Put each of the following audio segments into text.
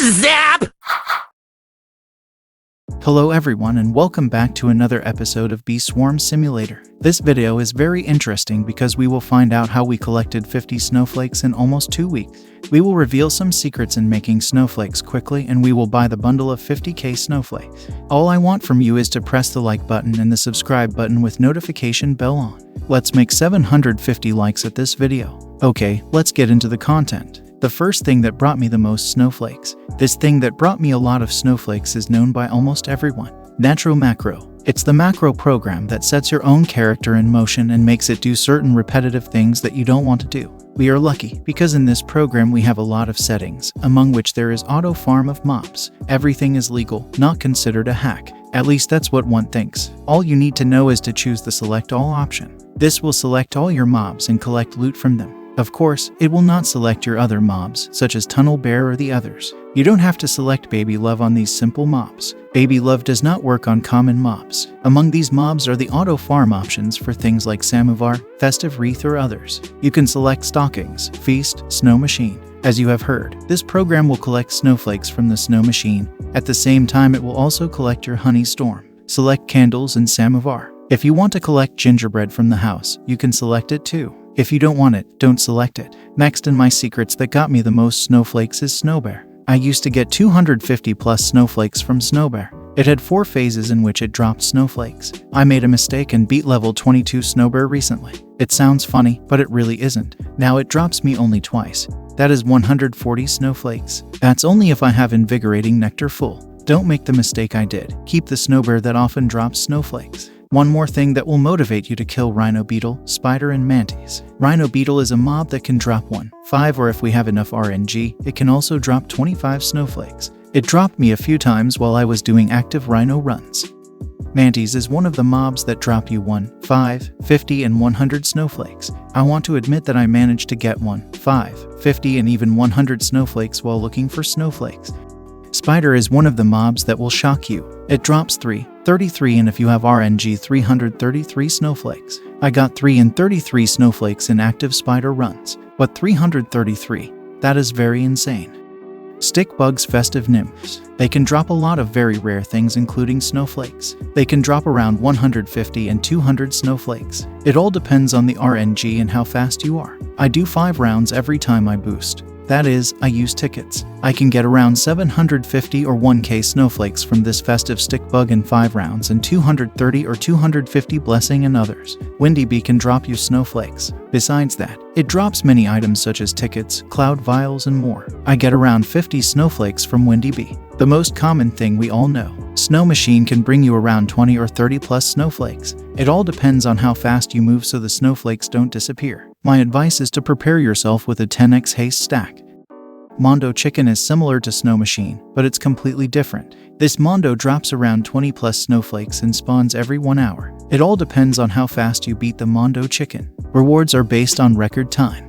Zap! Hello everyone and welcome back to another episode of Bee Swarm Simulator. This video is very interesting because we will find out how we collected 50 snowflakes in almost 2 weeks. We will reveal some secrets in making snowflakes quickly, and we will buy the bundle of 50k snowflakes. All I want from you is to press the like button and the subscribe button with notification bell on. Let's make 750 likes at this video. Okay, let's get into the content. The first thing that brought me the most snowflakes. This thing that brought me a lot of snowflakes is known by almost everyone. Natural Macro. It's the macro program that sets your own character in motion and makes it do certain repetitive things that you don't want to do. We are lucky because in this program we have a lot of settings, among which there is auto farm of mobs. Everything is legal, not considered a hack. At least that's what one thinks. All you need to know is to choose the select all option. This will select all your mobs and collect loot from them. Of course, it will not select your other mobs, such as Tunnel Bear or the others. You don't have to select Baby Love on these simple mobs. Baby Love does not work on common mobs. Among these mobs are the auto farm options for things like Samovar, Festive Wreath or others. You can select Stockings, Feast, Snow Machine. As you have heard, this program will collect snowflakes from the Snow Machine. At the same time, it will also collect your Honey Storm. Select Candles and Samovar. If you want to collect gingerbread from the house, you can select it too. If you don't want it, don't select it. Next in my secrets that got me the most snowflakes is Snowbear. I used to get 250 plus snowflakes from Snowbear. It had 4 phases in which it dropped snowflakes. I made a mistake and beat level 22 Snowbear recently. It sounds funny, but it really isn't. Now it drops me only twice. That is 140 snowflakes. That's only if I have invigorating nectar full. Don't make the mistake I did. Keep the Snowbear that often drops snowflakes. One more thing that will motivate you to kill Rhino Beetle, Spider, and Mantis. Rhino Beetle is a mob that can drop 1, 5, or if we have enough RNG, it can also drop 25 snowflakes. It dropped me a few times while I was doing active Rhino runs. Mantis is one of the mobs that drop you 1, 5, 50, and 100 snowflakes. I want to admit that I managed to get 1, 5, 50, and even 100 snowflakes while looking for snowflakes. Spider is one of the mobs that will shock you. It drops 3, 33, and if you have RNG, 333 snowflakes. I got 3 and 33 snowflakes in active Spider runs, but 333, that is very insane. Stick Bugs Festive Nymphs. They can drop a lot of very rare things including snowflakes. They can drop around 150 and 200 snowflakes. It all depends on the RNG and how fast you are. I do 5 rounds every time I boost. That is, I use tickets. I can get around 750 or 1k snowflakes from this festive stick bug in 5 rounds and 230 or 250 blessing and others. Windy Bee can drop you snowflakes. Besides that, it drops many items such as tickets, cloud vials, and more. I get around 50 snowflakes from Windy Bee. The most common thing we all know. Snow Machine can bring you around 20 or 30 plus snowflakes. It all depends on how fast you move so the snowflakes don't disappear. My advice is to prepare yourself with a 10x haste stack. Mondo Chicken is similar to Snow Machine, but it's completely different. This Mondo drops around 20 plus snowflakes and spawns every 1 hour. It all depends on how fast you beat the Mondo Chicken. Rewards are based on record time.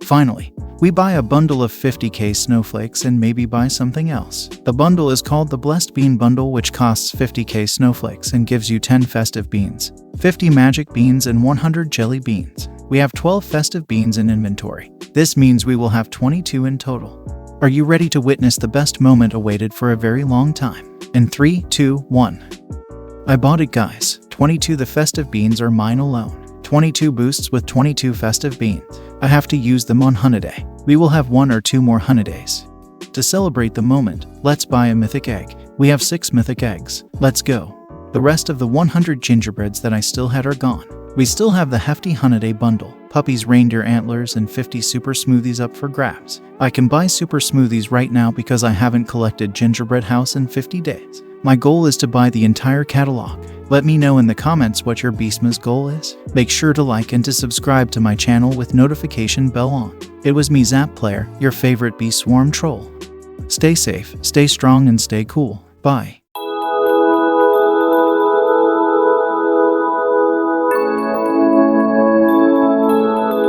Finally, we buy a bundle of 50k snowflakes and maybe buy something else. The bundle is called the Blessed Bean Bundle, which costs 50k snowflakes and gives you 10 festive beans, 50 magic beans, and 100 jelly beans. We have 12 festive beans in inventory. This means we will have 22 in total. Are you ready to witness the best moment awaited for a very long time? In 3, 2, 1. I bought it, guys. 22 the festive beans are mine alone. 22 boosts with 22 festive beans. I have to use them on Holiday. We will have 1 or 2 more Holidays. To celebrate the moment, let's buy a mythic egg. We have 6 mythic eggs. Let's go. The rest of the 100 gingerbreads that I still had are gone. We still have the hefty Holiday bundle, puppies, reindeer antlers, and 50 super smoothies up for grabs. I can buy super smoothies right now because I haven't collected gingerbread house in 50 days. My goal is to buy the entire catalog. Let me know in the comments what your beesmas goal is. Make sure to like and to subscribe to my channel with notification bell on. It was me, Zap Player, your favorite bee swarm troll. Stay safe, stay strong, and stay cool. Bye.